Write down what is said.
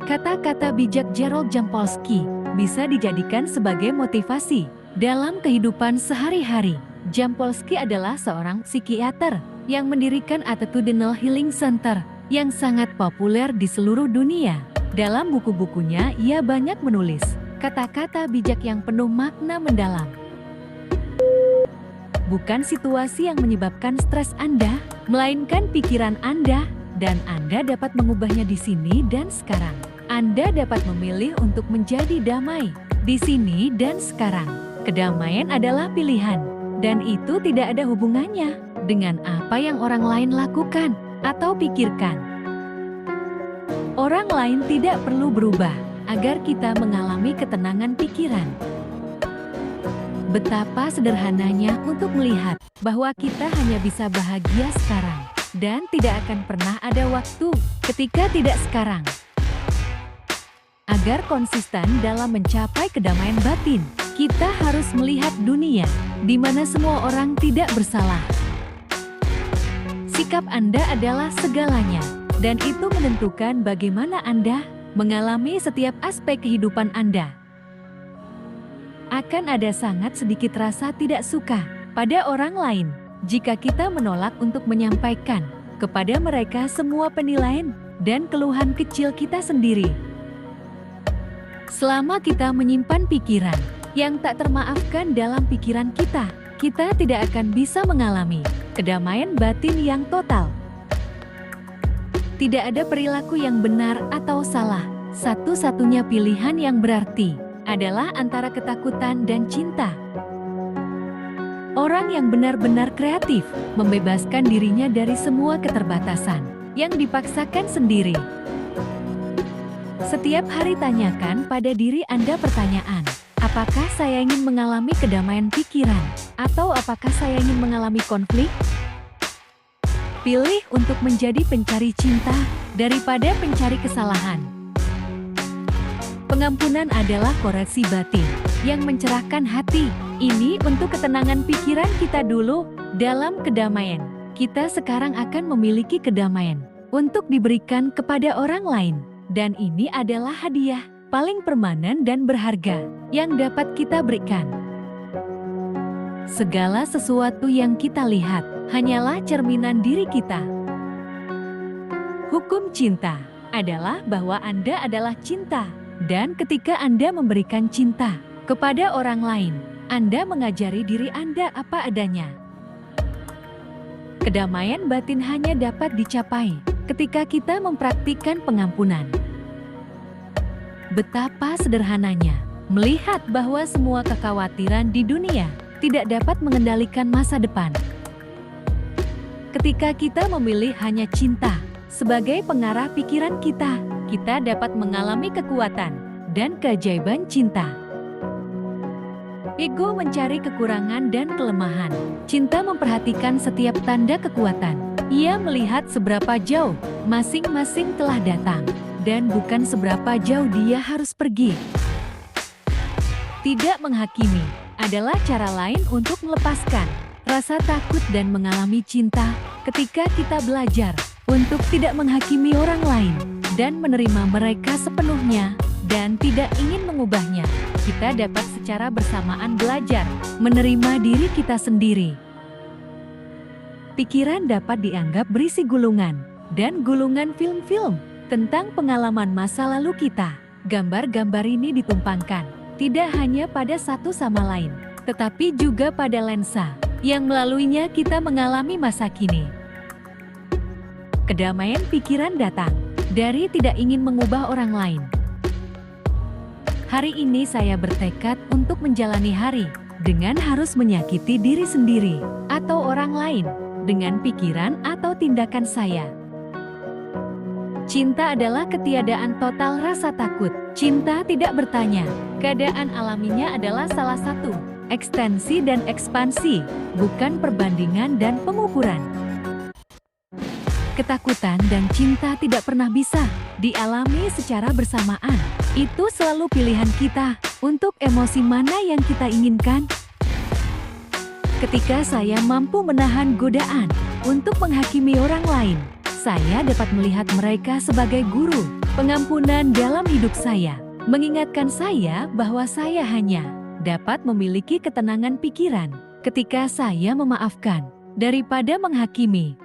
Kata-kata bijak Gerald Jampolsky bisa dijadikan sebagai motivasi dalam kehidupan sehari-hari. Jampolsky adalah seorang psikiater yang mendirikan Attitudinal Healing Center yang sangat populer di seluruh dunia. Dalam buku-bukunya, ia banyak menulis kata-kata bijak yang penuh makna mendalam. Bukan situasi yang menyebabkan stres Anda, melainkan pikiran Anda, dan Anda dapat mengubahnya di sini dan sekarang. Anda dapat memilih untuk menjadi damai di sini dan sekarang. Kedamaian adalah pilihan, dan itu tidak ada hubungannya dengan apa yang orang lain lakukan atau pikirkan. Orang lain tidak perlu berubah agar kita mengalami ketenangan pikiran. Betapa sederhananya untuk melihat bahwa kita hanya bisa bahagia sekarang, dan tidak akan pernah ada waktu ketika tidak sekarang. Agar konsisten dalam mencapai kedamaian batin, kita harus melihat dunia di mana semua orang tidak bersalah. Sikap Anda adalah segalanya, dan itu menentukan bagaimana Anda mengalami setiap aspek kehidupan Anda. Akan ada sangat sedikit rasa tidak suka pada orang lain jika kita menolak untuk menyampaikan kepada mereka semua penilaian dan keluhan kecil kita sendiri. Selama kita menyimpan pikiran yang tak termaafkan dalam pikiran kita, kita tidak akan bisa mengalami kedamaian batin yang total. Tidak ada perilaku yang benar atau salah. Satu-satunya pilihan yang berarti adalah antara ketakutan dan cinta. Orang yang benar-benar kreatif membebaskan dirinya dari semua keterbatasan yang dipaksakan sendiri. Setiap hari tanyakan pada diri Anda pertanyaan, apakah saya ingin mengalami kedamaian pikiran, atau apakah saya ingin mengalami konflik? Pilih untuk menjadi pencari cinta daripada pencari kesalahan. Pengampunan adalah koreksi batin yang mencerahkan hati. Ini untuk ketenangan pikiran kita dulu. Dalam kedamaian, kita sekarang akan memiliki kedamaian untuk diberikan kepada orang lain. Dan ini adalah hadiah paling permanen dan berharga yang dapat kita berikan. Segala sesuatu yang kita lihat hanyalah cerminan diri kita. Hukum cinta adalah bahwa Anda adalah cinta, dan ketika Anda memberikan cinta kepada orang lain, Anda mengajari diri Anda apa adanya. Kedamaian batin hanya dapat dicapai ketika kita mempraktikkan pengampunan. Betapa sederhananya melihat bahwa semua kekhawatiran di dunia tidak dapat mengendalikan masa depan. Ketika kita memilih hanya cinta sebagai pengarah pikiran kita, kita dapat mengalami kekuatan dan keajaiban cinta. Ego mencari kekurangan dan kelemahan. Cinta memperhatikan setiap tanda kekuatan. Ia melihat seberapa jauh masing-masing telah datang, dan bukan seberapa jauh dia harus pergi. Tidak menghakimi adalah cara lain untuk melepaskan rasa takut dan mengalami cinta. Ketika kita belajar untuk tidak menghakimi orang lain dan menerima mereka sepenuhnya dan tidak ingin mengubahnya, kita dapat secara bersamaan belajar menerima diri kita sendiri. Pikiran dapat dianggap berisi gulungan dan gulungan film-film tentang pengalaman masa lalu kita. Gambar-gambar ini ditumpangkan tidak hanya pada satu sama lain, tetapi juga pada lensa yang melaluinya kita mengalami masa kini. Kedamaian pikiran datang dari tidak ingin mengubah orang lain. Hari ini saya bertekad untuk menjalani hari dengan harus menyakiti diri sendiri atau orang lain dengan pikiran atau tindakan saya. Cinta adalah ketiadaan total rasa takut. Cinta tidak bertanya. Keadaan alaminya adalah salah satu ekstensi dan ekspansi, bukan perbandingan dan pengukuran. Ketakutan dan cinta tidak pernah bisa dialami secara bersamaan. Itu selalu pilihan kita untuk emosi mana yang kita inginkan. Ketika saya mampu menahan godaan untuk menghakimi orang lain, saya dapat melihat mereka sebagai guru Pengampunan dalam hidup saya mengingatkan saya bahwa saya hanya dapat memiliki ketenangan pikiran ketika saya memaafkan daripada menghakimi.